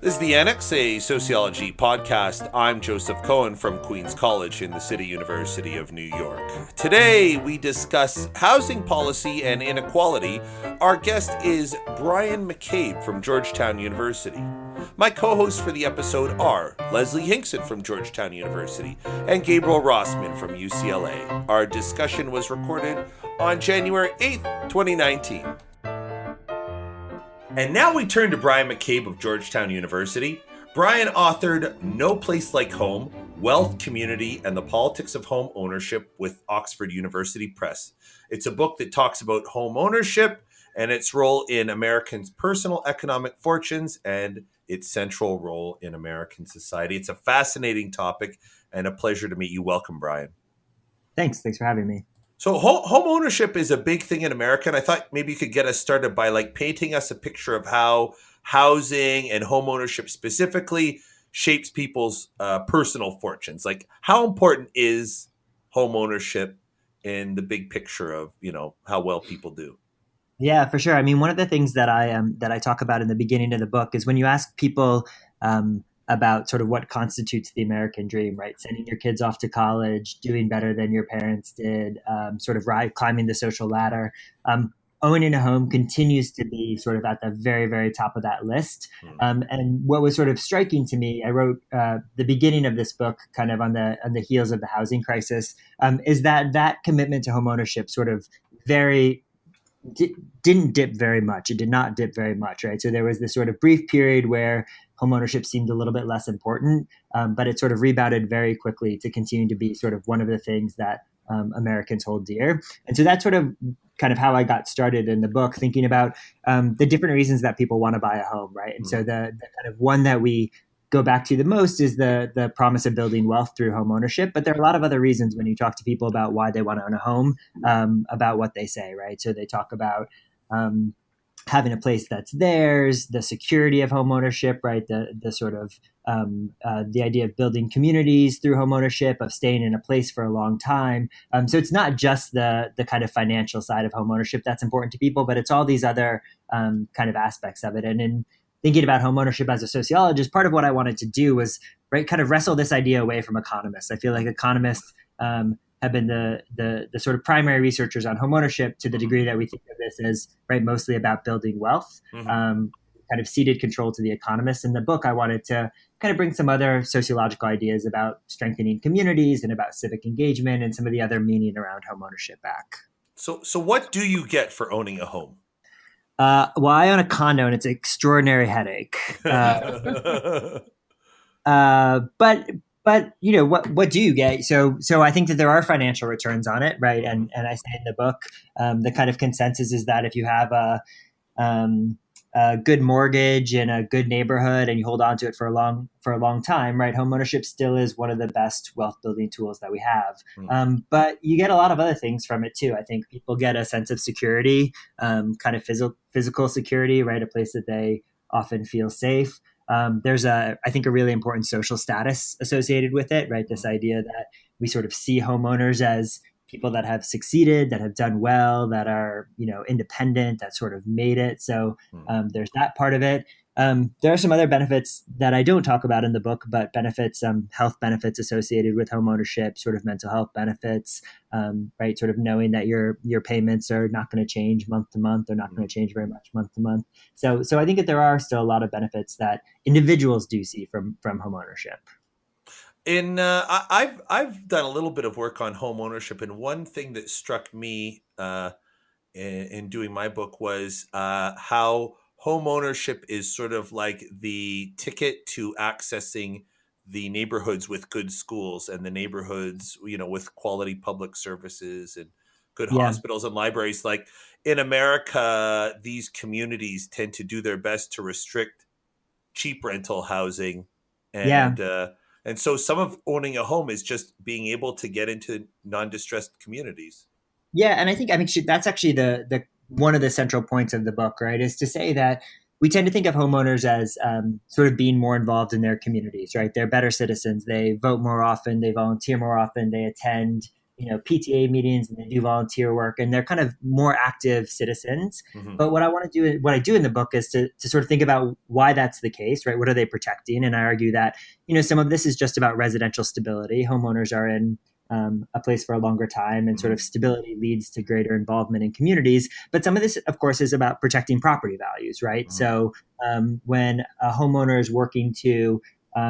This is the Annex, a sociology podcast. I'm Joseph Cohen from Queens College in the City University of New York. Today, we discuss housing policy and inequality. Our guest is Brian McCabe from Georgetown University. My co-hosts for the episode are Leslie Hinkson from Georgetown University and Gabriel Rossman from UCLA. Our discussion was recorded on January 8th, 2019. And now we turn to Brian McCabe of Georgetown University. Brian authored No Place Like Home, Wealth, Community, and the Politics of Home Ownership with Oxford University Press. It's a book that talks about home ownership and its role in Americans' personal economic fortunes and its central role in American society. It's a fascinating topic and a pleasure to meet you. Welcome, Brian. Thanks for having me. So home ownership is a big thing in America, and I thought maybe you could get us started by painting us a picture of how housing and home ownership specifically shapes people's personal fortunes. Like, how important is home ownership in the big picture of, how well people do? Yeah, for sure. I mean, one of the things that I talk about in the beginning of the book is when you ask people about sort of what constitutes the American dream, right? Sending your kids off to college, doing better than your parents did, climbing the social ladder. Owning a home continues to be sort of at the very, very top of that list. And what was sort of striking to me, I wrote the beginning of this book kind of on the heels of the housing crisis, is that commitment to home ownership sort of didn't dip very much. It did not dip very much, right? So there was this sort of brief period where homeownership seemed a little bit less important, but it sort of rebounded very quickly to continue to be sort of one of the things that Americans hold dear. And so that's sort of kind of how I got started in the book, thinking about the different reasons that people want to buy a home, right? And so the kind of one that we go back to the most is the promise of building wealth through home ownership. But there are a lot of other reasons when you talk to people about why they want to own a home, about what they say, right? So they talk about having a place that's theirs, the security of home ownership, right? The sort of the idea of building communities through home ownership, of staying in a place for a long time. So it's not just the kind of financial side of home ownership that's important to people, but it's all these other kind of aspects of it. And in thinking about homeownership as a sociologist, part of what I wanted to do was kind of wrestle this idea away from economists. I feel like economists have been the sort of primary researchers on homeownership to the degree that we think of this as mostly about building wealth, kind of ceded control to the economists. In the book, I wanted to kind of bring some other sociological ideas about strengthening communities and about civic engagement and some of the other meaning around homeownership back. So what do you get for owning a home? Well, I own a condo and it's an extraordinary headache. But what do you get? So I think that there are financial returns on it, right? And I say in the book, the kind of consensus is that if you have a good mortgage in a good neighborhood and you hold on to it for a long time, right? Homeownership still is one of the best wealth building tools that we have. But you get a lot of other things from it too. I think people get a sense of security, kind of physical security, right? A place that they often feel safe. There's I think a really important social status associated with it, right? This idea that we sort of see homeowners as people that have succeeded, that have done well, that are, independent, that sort of made it. So there's that part of it. There are some other benefits that I don't talk about in the book, but benefits, health benefits associated with home ownership, sort of mental health benefits, right? Sort of knowing that your payments are not going to change month to month. They're not going to change very much month to month. So I think that there are still a lot of benefits that individuals do see from home ownership. I've done a little bit of work on home ownership, and one thing that struck me in doing my book was how home ownership is sort of like the ticket to accessing the neighborhoods with good schools and the neighborhoods, with quality public services and good hospitals and libraries. Like in America, these communities tend to do their best to restrict cheap rental housing, and so some of owning a home is just being able to get into non-distressed communities. Yeah, and I think that's actually the one of the central points of the book, right? Is to say that we tend to think of homeowners as sort of being more involved in their communities, right? They're better citizens. They vote more often. They volunteer more often. They attend PTA meetings and they do volunteer work and they're kind of more active citizens. Hmm. But what I do in the book is to sort of think about why that's the case, right? What are they protecting? And I argue that, some of this is just about residential stability. Homeowners are in a place for a longer time, and sort of Hmm. stability leads to greater involvement in communities. But some of this, of course, is about protecting property values, right? Hmm. So when a homeowner is working to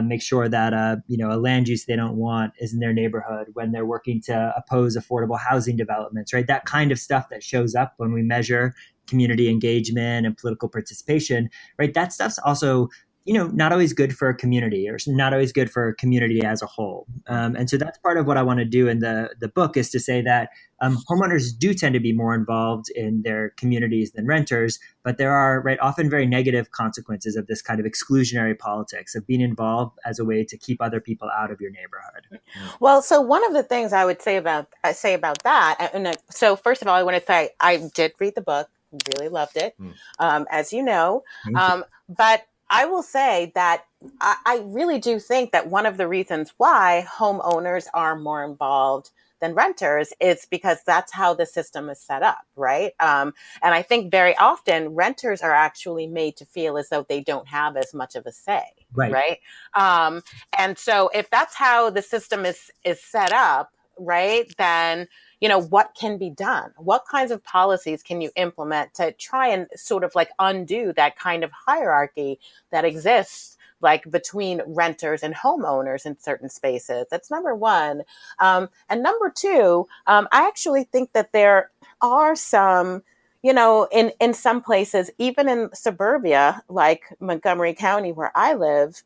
make sure that a land use they don't want is in their neighborhood, when they're working to oppose affordable housing developments, right? That kind of stuff that shows up when we measure community engagement and political participation, right? That stuff's also not always good for a community, or not always good for a community as a whole. And so that's part of what I want to do in the book, is to say that homeowners do tend to be more involved in their communities than renters, but there are, right, often very negative consequences of this kind of exclusionary politics of being involved as a way to keep other people out of your neighborhood. Well, so one of the things I would say about that, so first of all, I want to say I did read the book, really loved it, Mm. as you know, Thank you. but I will say that I really do think that one of the reasons why homeowners are more involved than renters is because that's how the system is set up, right? And I think very often renters are actually made to feel as though they don't have as much of a say, Right. right? Um, and so if that's how the system is set up, right, then what can be done? What kinds of policies can you implement to try and sort of like undo that kind of hierarchy that exists like between renters and homeowners in certain spaces? That's number one. And number two, I actually think that there are some, in some places, even in suburbia, like Montgomery County, where I live,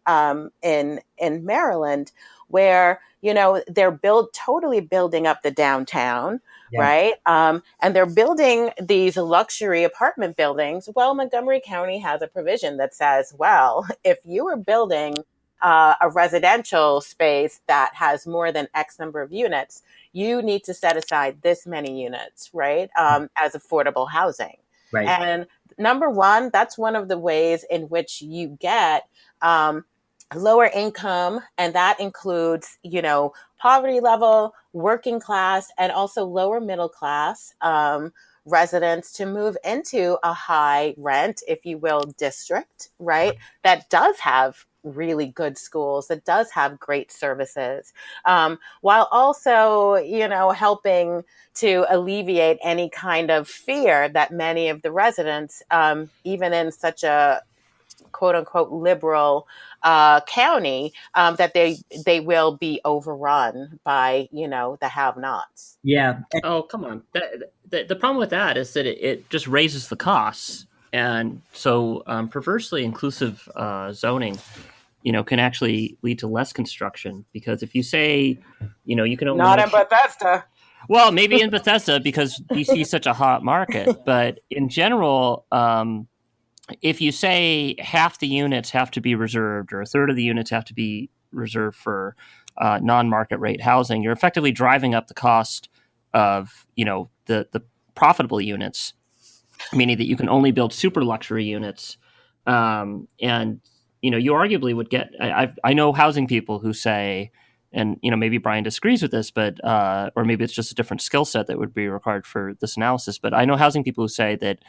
in Maryland, where they're totally building up the downtown, Yeah. right? And they're building these luxury apartment buildings. Well, Montgomery County has a provision that says, well, if you are building a residential space that has more than X number of units, you need to set aside this many units, right, as affordable housing. Right. And number one, that's one of the ways in which you get lower income, and that includes, poverty level, working class, and also lower middle class residents to move into a high rent, if you will, district, right? That does have really good schools, that does have great services, while also, helping to alleviate any kind of fear that many of the residents, even in such a quote unquote liberal county, that they will be overrun by the have-nots. Yeah. Oh, come on. The problem with that is that it just raises the costs. And so perversely inclusive zoning, can actually lead to less construction, because if you say, you can only Not make in Bethesda. well, maybe in Bethesda because DC is such a hot market, but in general, if you say half the units have to be reserved or a third of the units have to be reserved for non-market rate housing, you're effectively driving up the cost of the profitable units, meaning that you can only build super luxury units, and you arguably would get. I know housing people who say, and maybe Brian disagrees with this, but or maybe it's just a different skill set that would be required for this analysis. But I know housing people who say that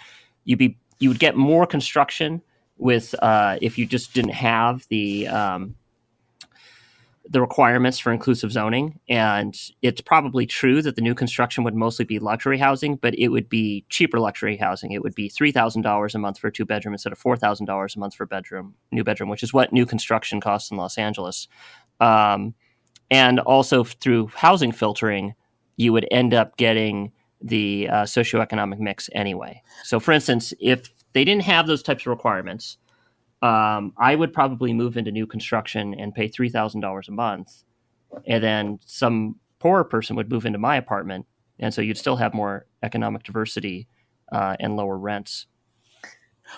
you would get more construction with if you just didn't have the requirements for inclusive zoning. And it's probably true that the new construction would mostly be luxury housing, but it would be cheaper luxury housing. It would be $3,000 a month for a 2-bedroom instead of $4,000 a month for new bedroom, which is what new construction costs in Los Angeles. And also through housing filtering, you would end up getting the socioeconomic mix anyway. So for instance, if they didn't have those types of requirements, I would probably move into new construction and pay $3,000 a month. And then some poorer person would move into my apartment. And so you'd still have more economic diversity and lower rents.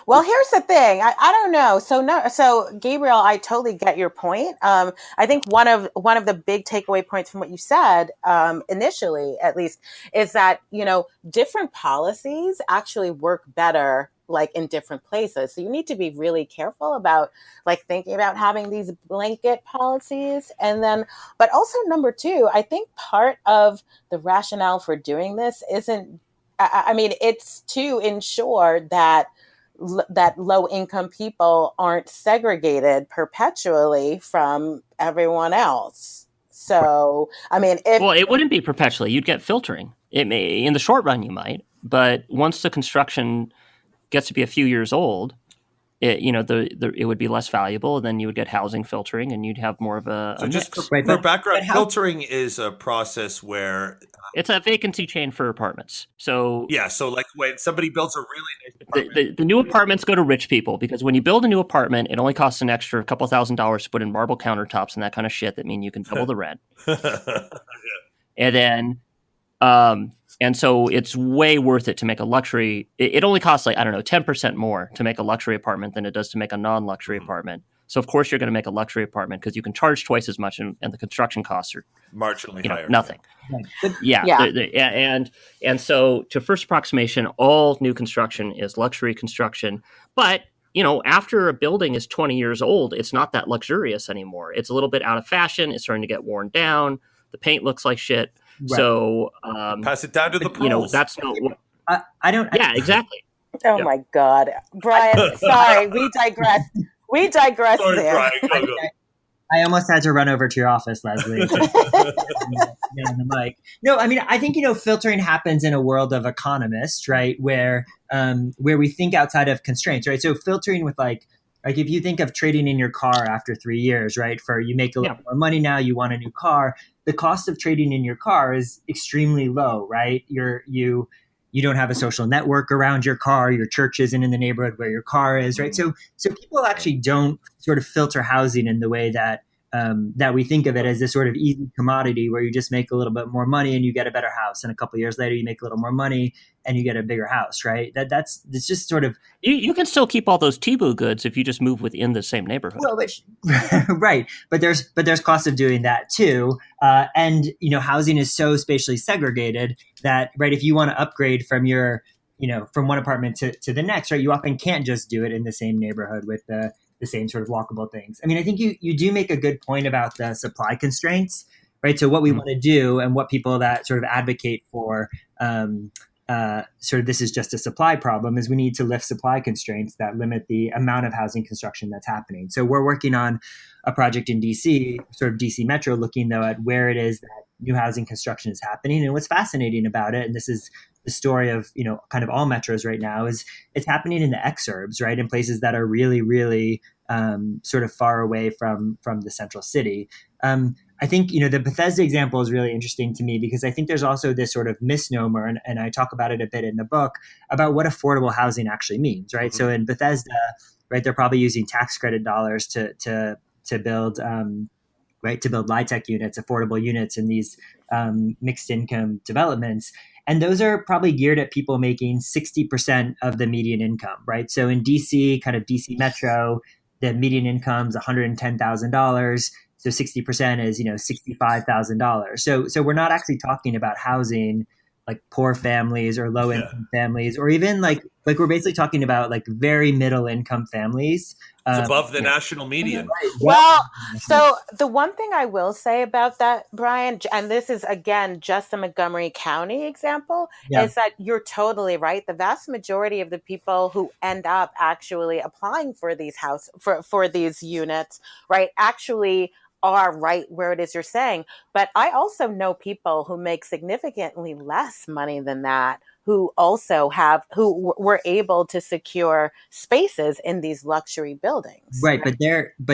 Well, here's the thing. I don't know. So Gabriel, I totally get your point. I think one of the big takeaway points from what you said, initially, at least, is that different policies actually work better like in different places. So you need to be really careful about like thinking about having these blanket policies, and then, but also number two, I think part of the rationale for doing this isn't. I mean, it's to ensure that low income people aren't segregated perpetually from everyone else. So, I mean, if Well, it wouldn't be perpetually. You'd get filtering. It may, in the short run, you might, but once the construction gets to be a few years old, it would be less valuable. Then you would get housing filtering, and you'd have more of a just mix. for background, filtering is a process where it's a vacancy chain for apartments. So yeah, so like when somebody builds a really nice apartment, the new apartments go to rich people, because when you build a new apartment, it only costs an extra couple $1,000s to put in marble countertops and that kind of shit that mean you can double the rent. And then and so it's way worth it to make a luxury. It only costs like, I don't know, 10% more to make a luxury apartment than it does to make a non-luxury apartment. So of course you're going to make a luxury apartment because you can charge twice as much, and the construction costs are marginally higher. Nothing. Yeah. And so to first approximation, all new construction is luxury construction. But after a building is 20 years old, it's not that luxurious anymore. It's a little bit out of fashion. It's starting to get worn down. The paint looks like shit. Right. So pass it down to the pools. That's not what I don't. Yeah, exactly. Oh my God, Brian. Sorry, we digress. We digress Sorry, there. Brian, I almost had to run over to your office, Leslie. On the mic. No, I mean, I think filtering happens in a world of economists, right? Where we think outside of constraints, right? So filtering with like if you think of trading in your car after 3 years, right? For you make a little more money now, you want a new car. The cost of trading in your car is extremely low, right? You don't have a social network around your car. Your church isn't in the neighborhood where your car is, right? So people actually don't sort of filter housing in the way that we think of it as this sort of easy commodity where you just make a little bit more money and you get a better house, and a couple of years later you make a little more money and you get a bigger house, right? It's just sort of you can still keep all those Tebow goods if you just move within the same neighborhood. Well, right, but there's cost of doing that too, and housing is so spatially segregated that if you want to upgrade from your from one apartment to the next, right, you often can't just do it in the same neighborhood with the same sort of walkable things. I mean, I think you do make a good point about the supply constraints, right? So what we want to do, and what people that sort of advocate for sort of this is just a supply problem, is we need to lift supply constraints that limit the amount of housing construction that's happening. So we're working on a project in DC, sort of DC Metro, looking though at where it is that new housing construction is happening. And what's fascinating about it, and this is the story of kind of all metros right now, is it's happening in the exurbs, right, in places that are really, really sort of far away from the central city. I think the Bethesda example is really interesting to me, because I think there's also this sort of misnomer, and I talk about it a bit in the book, about what affordable housing actually means, right? Mm-hmm. So in Bethesda, right, they're probably using tax credit dollars to build to build LIHTC units, affordable units in these mixed income developments. And those are probably geared at people making 60% of the median income, right? So in DC, kind of DC Metro, the median income is $110,000. So 60% is, $65,000. So we're not actually talking about housing like poor families or low income families, or even like we're basically talking about like very middle income families. It's above the national median. Well, so the one thing I will say about that, Brian, and this is again just the Montgomery County example, is that you're totally right. The vast majority of the people who end up actually applying for these for these units, right, actually are right where it is you're saying. But I also know people who make significantly less money than that, who also were able to secure spaces in these luxury buildings. Right. But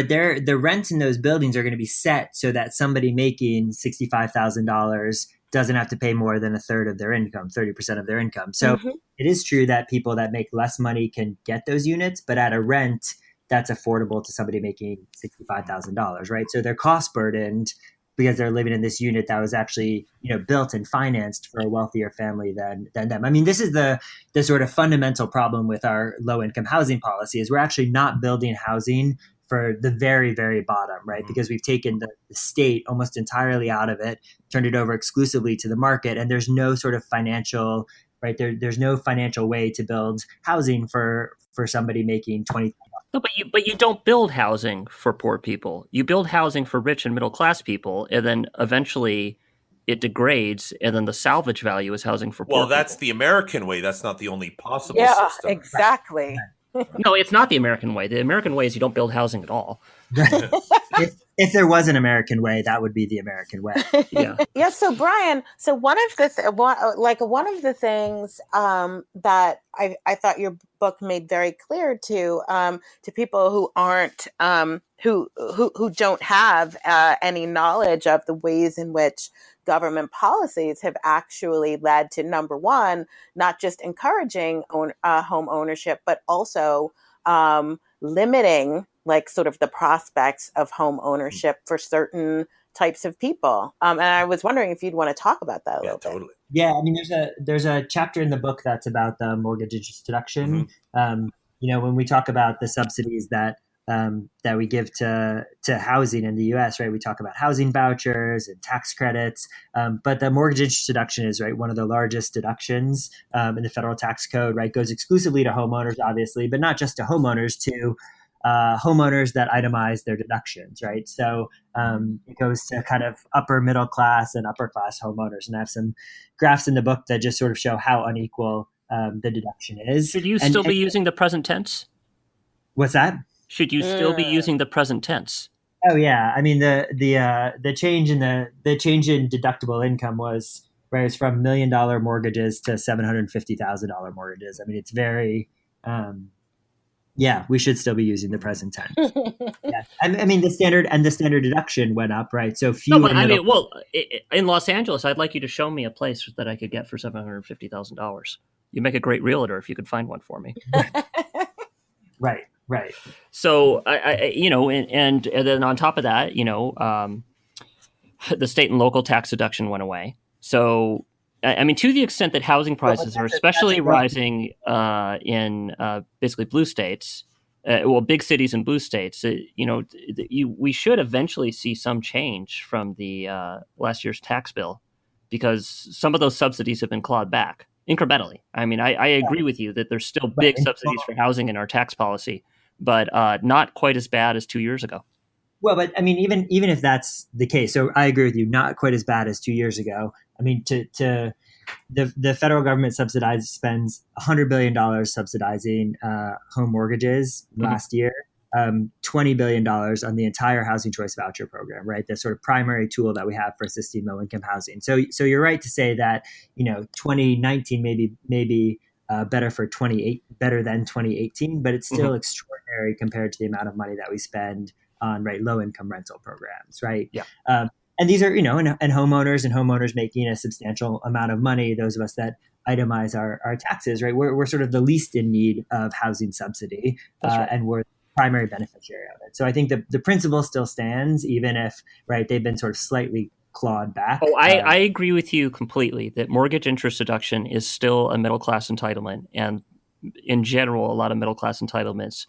the rents in those buildings are going to be set so that somebody making $65,000 doesn't have to pay more than a third of their income, 30% of their income. So It is true that people that make less money can get those units, but at a rent that's affordable to somebody making $65,000, right? So they're cost burdened, because they're living in this unit that was actually, built and financed for a wealthier family than them. I mean, this is the sort of fundamental problem with our low income housing policy is we're actually not building housing for the very, very bottom, right? Because we've taken the state almost entirely out of it, turned it over exclusively to the market, and there's no sort of financial, right? There's no financial way to build housing for somebody making 20. No, but you don't build housing for poor people. You build housing for rich and middle class people, and then eventually it degrades, and then the salvage value is housing for poor Well, that's people. the American way. That's not the only possible Yeah, system. exactly. No, it's not the American way. The American way is you don't build housing at all. If there was an American way, that would be the American way. Yeah. Yeah. So Brian, so one of the things that I thought your book made very clear to people who aren't who don't have any knowledge of the ways in which government policies have actually led to, number one, not just encouraging home ownership, but also limiting like sort of the prospects of home ownership for certain types of people. And I was wondering if you'd want to talk about that a little bit. Totally. Yeah, I mean, there's a chapter in the book that's about the mortgage interest deduction. When we talk about the subsidies that we give to housing in the U.S., right? We talk about housing vouchers and tax credits, but the mortgage interest deduction is right one of the largest deductions in the federal tax code. Right, goes exclusively to homeowners, obviously, but not just to homeowners, to homeowners that itemize their deductions, right? So it goes to kind of upper middle class and upper class homeowners, and I have some graphs in the book that just sort of show how unequal the deduction is. Should you still be using the present tense? What's that? Should you still be using the present tense? Oh yeah, I mean the change in deductible income was right. It's from $1 million mortgages to $750,000 mortgages. I mean, it's very, we should still be using the present tense. Yeah, I mean the standard deduction went up, right? So fewer. In Los Angeles, I'd like you to show me a place that I could get for $750,000. You make a great realtor if you could find one for me. Right. So and then on top of that, the state and local tax deduction went away. So I mean, to the extent that housing prices are especially rising in basically blue states, big cities and blue states, we should eventually see some change from the last year's tax bill, because some of those subsidies have been clawed back incrementally. I mean, I agree with you that there's still big subsidies for housing in our tax policy, but not quite as bad as 2 years ago. Well, but I mean, even if that's the case, so I agree with you, not quite as bad as 2 years ago. I mean, the federal government spends $100 billion subsidizing home mortgages last year, $20 billion on the entire housing choice voucher program, right? The sort of primary tool that we have for assisting low income housing. So you're right to say that 2019 maybe better than 2018, but it's still extraordinary compared to the amount of money that we spend on low income rental programs, right? Yeah. And these are, and homeowners making a substantial amount of money, those of us that itemize our taxes, right? We're sort of the least in need of housing subsidy, right. And we're the primary beneficiary of it. So I think the principle still stands, even if, right, they've been sort of slightly clawed back. Oh, I agree with you completely that mortgage interest deduction is still a middle class entitlement. And in general, a lot of middle class entitlements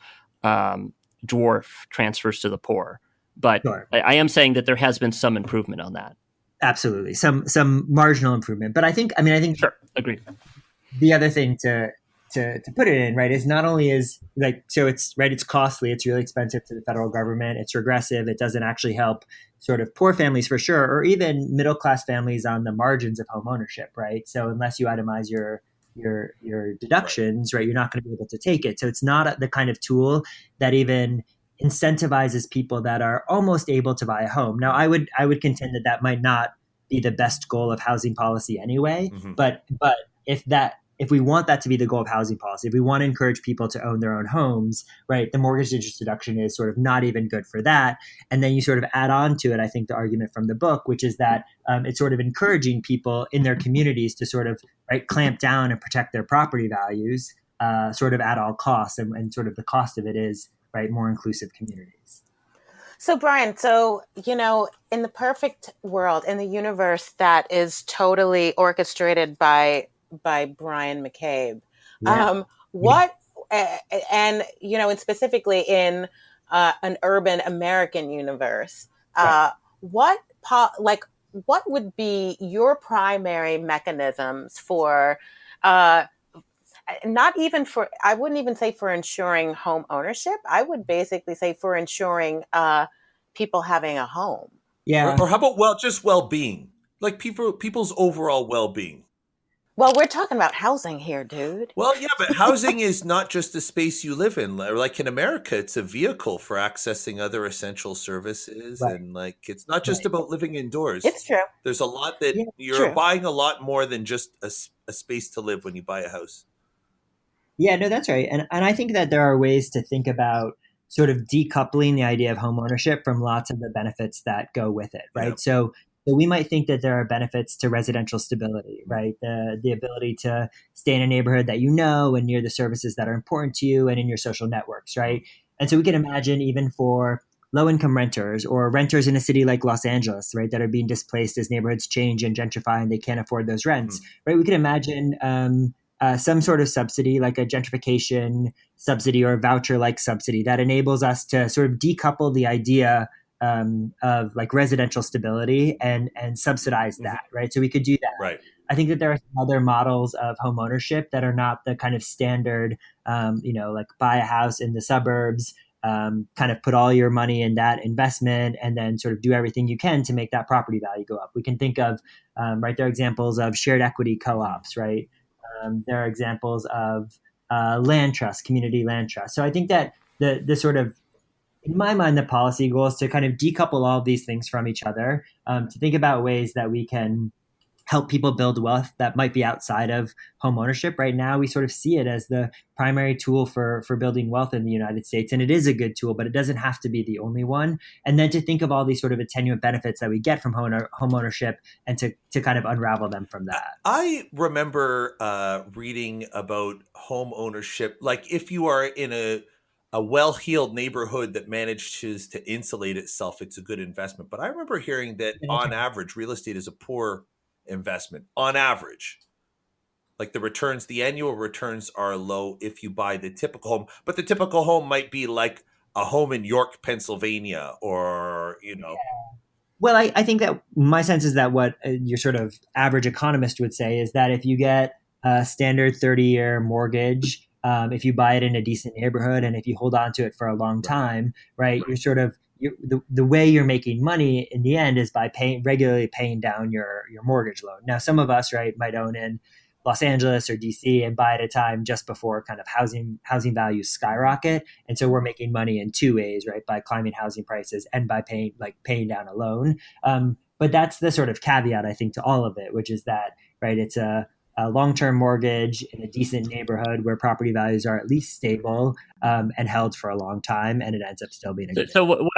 dwarf transfers to the poor. But sure. I am saying that there has been some improvement on that. Absolutely. Some marginal improvement. But I think sure, agreed. The other thing to put it in, right, is not only is it's costly, it's really expensive to the federal government, it's regressive, it doesn't actually help sort of poor families for sure, or even middle class families on the margins of home ownership, right? So unless you itemize your deductions, right, you're not going to be able to take it. So it's not the kind of tool that even incentivizes people that are almost able to buy a home. Now, I would contend that might not be the best goal of housing policy anyway. But if we want that to be the goal of housing policy, if we want to encourage people to own their own homes, right, the mortgage interest deduction is sort of not even good for that. And then you sort of add on to it, I think, the argument from the book, which is that it's sort of encouraging people in their communities to sort of clamp down and protect their property values, sort of at all costs, and sort of the cost of it is more inclusive communities. So, Brian, in the perfect world, in the universe that is totally orchestrated by Brian McCabe, Yeah. what and specifically in an urban American universe, Right. what what would be your primary mechanisms for uh, not even for, I wouldn't even say for ensuring home ownership. I would basically say for ensuring people having a home. Yeah. Or how about just well-being, like people's overall well-being. Well, we're talking about housing here, dude. Well, yeah, but housing is not just the space you live in. Like in America, it's a vehicle for accessing other essential services. Right. And like, it's not just Right. about living indoors. It's true. There's a lot that Yeah. you're True. buying, a lot more than just a space to live when you buy a house. Yeah, no, that's right. And I think that there are ways to think about sort of decoupling the idea of home ownership from lots of the benefits that go with it, Yeah. right? So we might think that there are benefits to residential stability, right? The ability to stay in a neighborhood that you know and near the services that are important to you and in your social networks, right? And so we can imagine even for low income renters or renters in a city like Los Angeles, right, that are being displaced as neighborhoods change and gentrify and they can't afford those rents, right? We can imagine some sort of subsidy, like a gentrification subsidy or a voucher like subsidy that enables us to sort of decouple the idea of like residential stability and subsidize that, right? So we could do that. Right. I think that there are some other models of home ownership that are not the kind of standard, like buy a house in the suburbs, kind of put all your money in that investment and then sort of do everything you can to make that property value go up. We can think of, right, there are examples of shared equity co-ops, right? There are examples of land trust, community land trust. So I think that the sort of, in my mind, the policy goal is to kind of decouple all of these things from each other, to think about ways that we can help people build wealth that might be outside of home ownership. Right now, we sort of see it as the primary tool for building wealth in the United States. And it is a good tool, but it doesn't have to be the only one. And then to think of all these sort of attenuate benefits that we get from home ownership and to kind of unravel them from that. I remember reading about home ownership. Like if you are in a well-heeled neighborhood that manages to insulate itself, it's a good investment. But I remember hearing that on average, real estate is a poor investment. On average, like the annual returns are low if you buy the typical home. But the typical home might be like a home in York, Pennsylvania, or Well, I think that my sense is that what your sort of average economist would say is that if you get a standard 30-year mortgage, if you buy it in a decent neighborhood and if you hold on to it for a long time, right, you're sort of, the way you're making money in the end is by regularly paying down your mortgage loan. Now, some of us, right, might own in Los Angeles or DC and buy at a time just before kind of housing values skyrocket. And so we're making money in two ways, right? By climbing housing prices and by paying down a loan. But that's the sort of caveat, I think, to all of it, which is that, right, it's a long-term mortgage in a decent neighborhood where property values are at least stable and held for a long time, and it ends up still being a good. So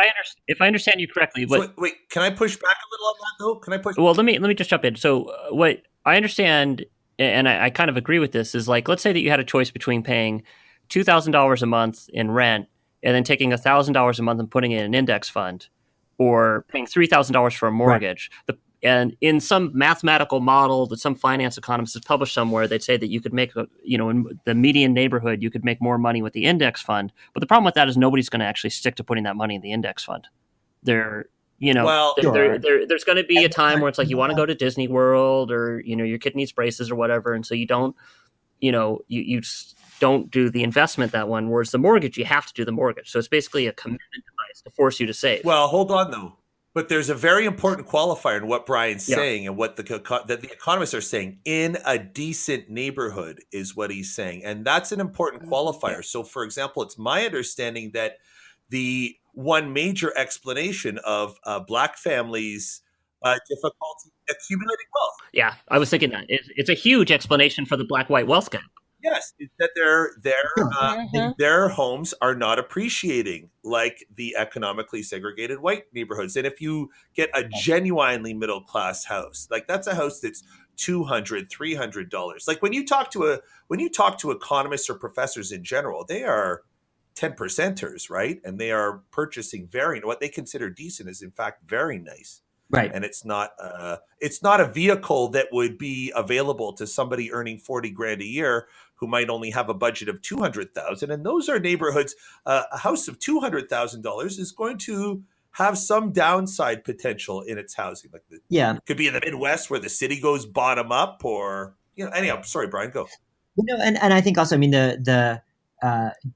if I understand you correctly, wait, can I push back a little on that though? Can I push? Well, let me just jump in. So what I understand, and I kind of agree with this, is like, let's say that you had a choice between paying $2,000 a month in rent and then taking $1,000 a month and putting it in an index fund, or paying $3,000 for a mortgage. Right. And in some mathematical model that some finance economist has published somewhere, they'd say that you could make, in the median neighborhood, you could make more money with the index fund. But the problem with that is nobody's going to actually stick to putting that money in the index fund. There's going to be a time where it's like you want to go to Disney World, or your kid needs braces or whatever, and so you don't, you just don't do the investment that one. Whereas the mortgage, you have to do the mortgage, so it's basically a commitment device to force you to save. Well, hold on though, but there's a very important qualifier in what Brian's saying and what that the economists are saying. In a decent neighborhood is what he's saying, and that's an important qualifier. Yeah. So, for example, it's my understanding that the one major explanation of Black families' difficulty accumulating wealth. Yeah, I was thinking that. It's a huge explanation for the Black-white wealth gap. Yes, it's that their homes are not appreciating like the economically segregated white neighborhoods. And if you get a genuinely middle-class house, like that's a house that's $200, $300. Like when you talk to economists or professors in general, they are 10 percenters, right? And they are purchasing what they consider decent is in fact very nice. Right. And it's not a vehicle that would be available to somebody earning 40 grand a year who might only have a budget of 200,000. And those are neighborhoods. A house of $200,000 is going to have some downside potential in its housing. Like Yeah. it could be in the Midwest where the city goes bottom up, or anyhow. Sorry, Brian, go. And I think also, I mean, the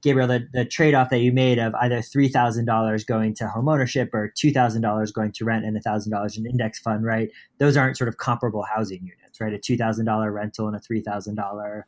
Gabriel, the trade-off that you made of either $3,000 going to homeownership or $2,000 going to rent and $1,000 in index fund, right? Those aren't sort of comparable housing units, right? A $2,000 rental and a $3,000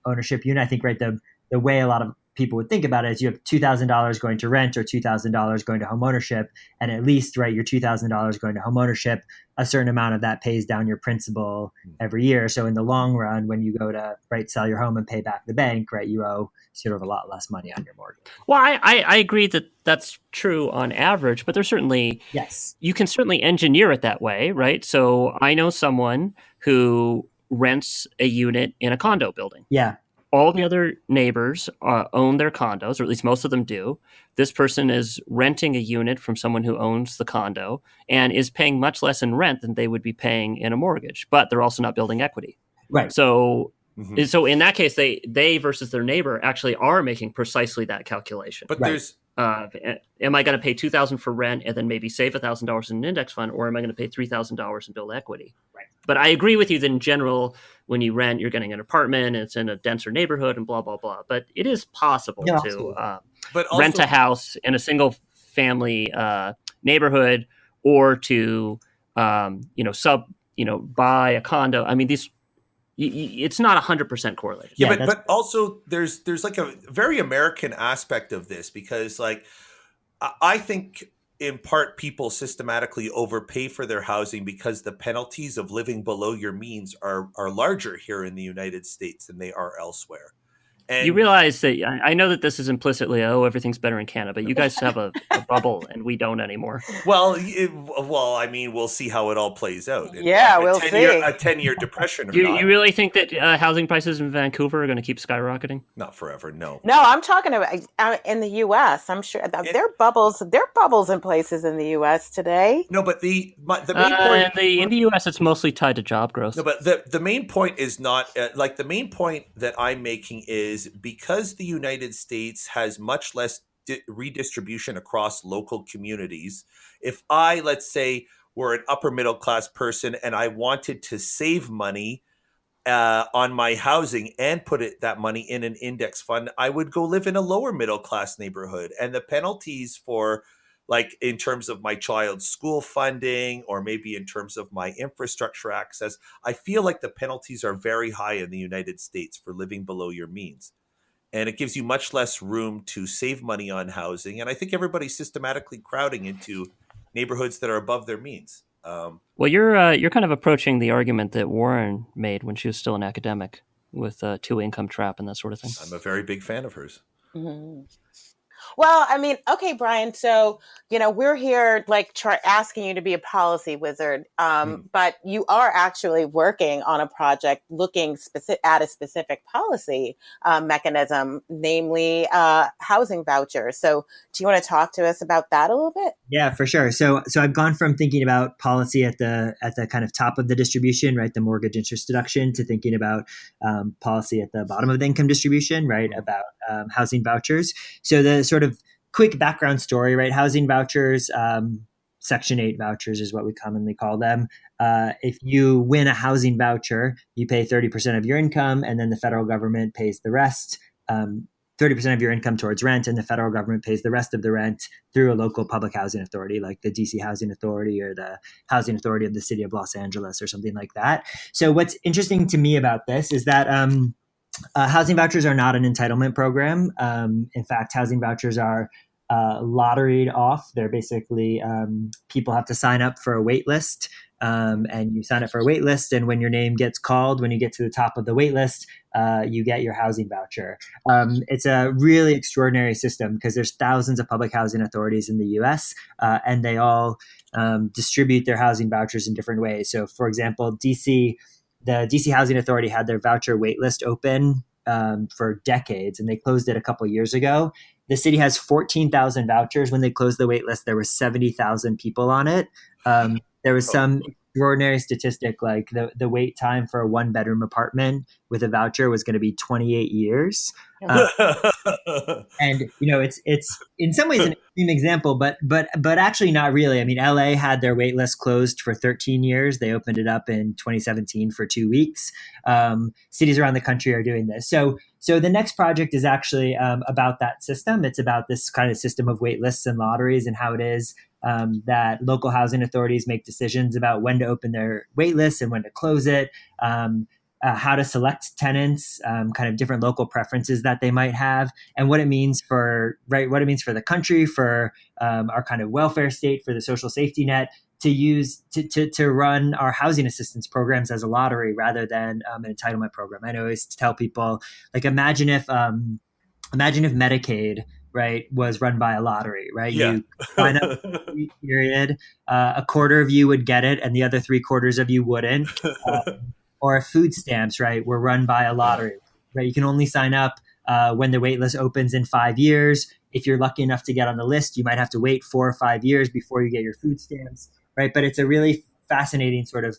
ownership unit. I think, right, the way a lot of people would think about it is you have $2,000 going to rent or $2,000 going to homeownership, and at least, right, your $2,000 going to homeownership, a certain amount of that pays down your principal every year. So in the long run, when you go to, right, sell your home and pay back the bank, right, you owe sort of a lot less money on your mortgage. Well, I agree that that's true on average, but there's certainly, yes, you can certainly engineer it that way, right? So I know someone who rents a unit in a condo building. Yeah. All the other neighbors own their condos, or at least most of them do. This person is renting a unit from someone who owns the condo and is paying much less in rent than they would be paying in a mortgage, but they're also not building equity. Right. So in that case, they versus their neighbor actually are making precisely that calculation. But right. there's am I going to pay $2,000 for rent and then maybe save $1,000 in an index fund, or am I going to pay $3,000 and build equity? Right. But I agree with you that in general, when you rent, you're getting an apartment, and it's in a denser neighborhood, and blah blah blah. But it is possible to rent a house in a single family neighborhood, or to buy a condo. I mean, these. It's not 100% correlated. Yeah, but also there's like a very American aspect of this, because like I think in part people systematically overpay for their housing because the penalties of living below your means are larger here in the United States than they are elsewhere. And you realize that I know that this is implicitly, everything's better in Canada, but you guys have a bubble and we don't anymore. Well, I mean, we'll see how it all plays out. Yeah, we'll see. A 10-year depression. You really think that housing prices in Vancouver are going to keep skyrocketing? Not forever, no. No, I'm talking about in the U.S. I'm sure there are bubbles in places in the U.S. today. No, but the main point in the U.S. it's mostly tied to job growth. No, but the main point is not the main point that I'm making is because the United States has much less redistribution across local communities. If I, let's say, were an upper middle class person and I wanted to save money on my housing and put that money in an index fund, I would go live in a lower middle class neighborhood, and the penalties for, like, in terms of my child's school funding or maybe in terms of my infrastructure access, I feel like the penalties are very high in the United States for living below your means. And it gives you much less room to save money on housing. And I think everybody's systematically crowding into neighborhoods that are above their means. Well, you're kind of approaching the argument that Warren made when she was still an academic with two-income trap and that sort of thing. I'm a very big fan of hers. Mm-hmm. Well, I mean, okay, Brian. So, we're here asking you to be a policy wizard, but you are actually working on a project looking at a specific policy mechanism, namely housing vouchers. So, do you want to talk to us about that a little bit? Yeah, for sure. So I've gone from thinking about policy at the kind of top of the distribution, right, the mortgage interest deduction, to thinking about policy at the bottom of the income distribution, right, about housing vouchers. So the sort of quick background story, right, housing vouchers, Section 8 vouchers is what we commonly call them. If you win a housing voucher, you pay 30% of your income, and then the federal government pays the rest. 30% of your income towards rent, and the federal government pays the rest of the rent through a local public housing authority like the DC Housing Authority or the Housing Authority of the City of Los Angeles or something like that. So what's interesting to me about this is that housing vouchers are not an entitlement program. In fact, housing vouchers are lotteried off. They're basically people have to sign up for a wait list. And you sign up for a wait list, and when your name gets called, when you get to the top of the wait list, you get your housing voucher. It's a really extraordinary system because there's thousands of public housing authorities in the U.S., and they all distribute their housing vouchers in different ways. So, for example, the DC Housing Authority had their voucher wait list open for decades, and they closed it a couple years ago. The city has 14,000 vouchers. When they closed the wait list, there were 70,000 people on it. There was some extraordinary statistic, like the wait time for a 1-bedroom apartment with a voucher was going to be 28 years. And it's in some ways an extreme example, but actually not really. I mean, LA had their wait list closed for 13 years. They opened it up in 2017 for 2 weeks. Cities around the country are doing this. So the next project is actually about that system. It's about this kind of system of wait lists and lotteries, and how it is that local housing authorities make decisions about when to open their wait list and when to close it. How to select tenants, kind of different local preferences that they might have, and what it means for the country, for our kind of welfare state, for the social safety net, to use to run our housing assistance programs as a lottery rather than an entitlement program. I always tell people, like, imagine if Medicaid, right, was run by a lottery, right? Yeah. You sign up for a period, a quarter of you would get it, and the other 3/4 of you wouldn't. Or if food stamps, right, were run by a lottery, right? You can only sign up when the wait list opens in 5 years. If you're lucky enough to get on the list, you might have to wait 4 or 5 years before you get your food stamps, right? But it's a really fascinating sort of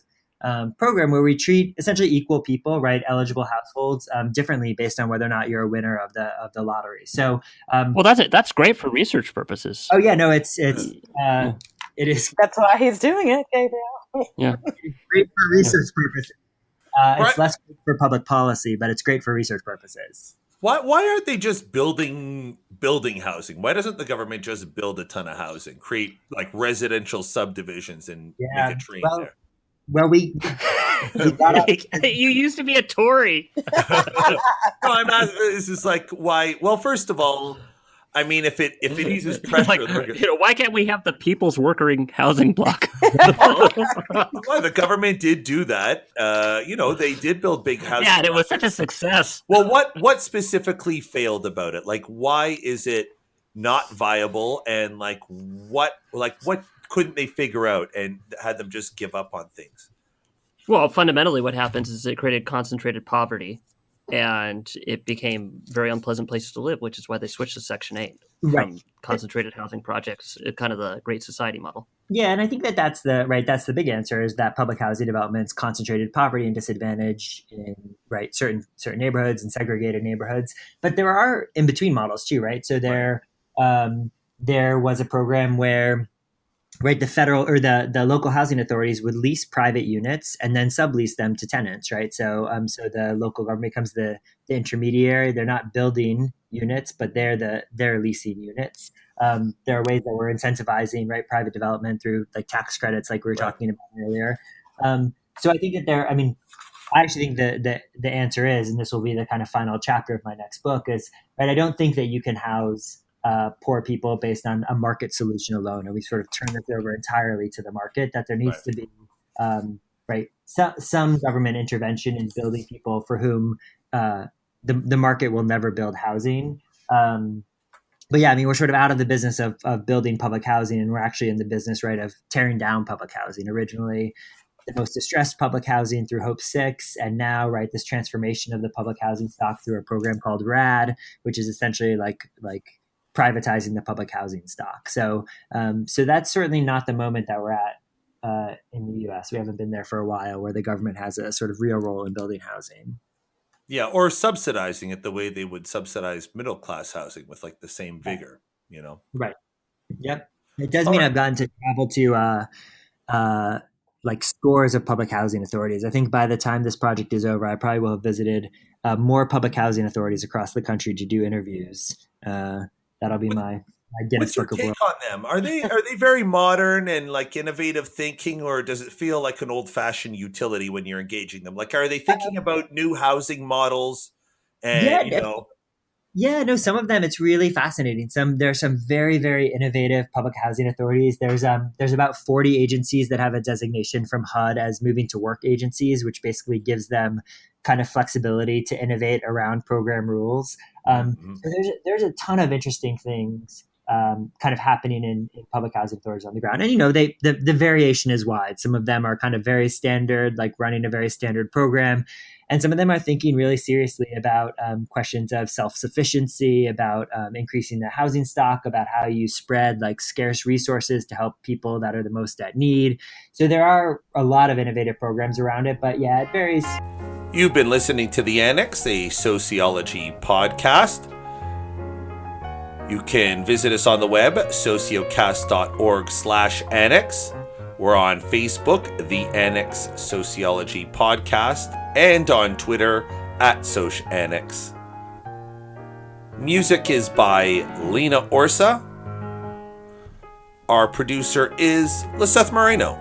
program where we treat essentially equal people, right, eligible households, differently based on whether or not you're a winner of the lottery. So, well, that's great for research purposes. Oh yeah, no, it is. That's why he's doing it, Gabriel. Yeah, it's great for research purposes. It's less good for public policy, but it's great for research purposes. Why aren't they just building housing? Why doesn't the government just build a ton of housing, create like residential subdivisions, and make a train there? Well, you used to be a Tory. No, I'm not. This is like, why? Well, first of all, I mean, if it eases pressure, like, why can't we have the People's Working Housing Block? Well, the government did do that. They did build big houses. Yeah, and it was such a success. Well, what specifically failed about it? Like, why is it not viable? And what couldn't they figure out and had them just give up on things? Well, fundamentally, what happens is it created concentrated poverty, and it became very unpleasant places to live, which is why they switched to Section 8 from concentrated housing projects, kind of the Great Society model. Yeah, and I think that's the big answer, is that public housing developments concentrated poverty and disadvantage in certain neighborhoods and segregated neighborhoods. But there are in between models too, right? So there was a program where the federal or the local housing authorities would lease private units and then sublease them to tenants, right? So the local government becomes the intermediary. They're not building units, but they're leasing units. There are ways that we're incentivizing, right, private development through like tax credits, like we were talking about earlier. So I think that I actually think the answer is, and this will be the kind of final chapter of my next book, is right. I don't think that you can house poor people based on a market solution alone, and we sort of turn this over entirely to the market. That there needs to be some government intervention in building people for whom the market will never build housing. But yeah, I mean, we're sort of out of the business of building public housing, and we're actually in the business, right, of tearing down public housing. Originally, the most distressed public housing through Hope 6, and now, right, this transformation of the public housing stock through a program called RAD, which is essentially like privatizing the public housing stock. So that's certainly not the moment that we're at in the U.S. We haven't been there for a while, where the government has a sort of real role in building housing. Yeah, or subsidizing it the way they would subsidize middle class housing with like the same vigor, Right. Yep. It does mean I've gotten to travel to like scores of public housing authorities. I think by the time this project is over, I probably will have visited more public housing authorities across the country to do interviews. That'll be my Guinness Book of World. What's your take on them? Are they very modern and like innovative thinking, or does it feel like an old fashioned utility when you're engaging them? Like, are they thinking about new housing models? And no, some of them, it's really fascinating. There's some very, very innovative public housing authorities. There's about 40 agencies that have a designation from HUD as moving to work agencies, which basically gives them kind of flexibility to innovate around program rules. So there's a ton of interesting things kind of happening in public housing authorities on the ground. And, the variation is wide. Some of them are kind of very standard, like running a very standard program. And some of them are thinking really seriously about questions of self-sufficiency, about increasing the housing stock, about how you spread like scarce resources to help people that are the most at need. So there are a lot of innovative programs around it, but yeah, it varies. You've been listening to The Annex, a sociology podcast. You can visit us on the web, sociocast.org/annex. We're on Facebook, The Annex Sociology Podcast, and on Twitter @SocAnnex. Music is by Lena Orsa. Our producer is Liseth Moreno.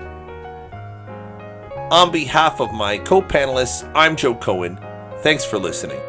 On behalf of my co-panelists, I'm Joe Cohen. Thanks for listening.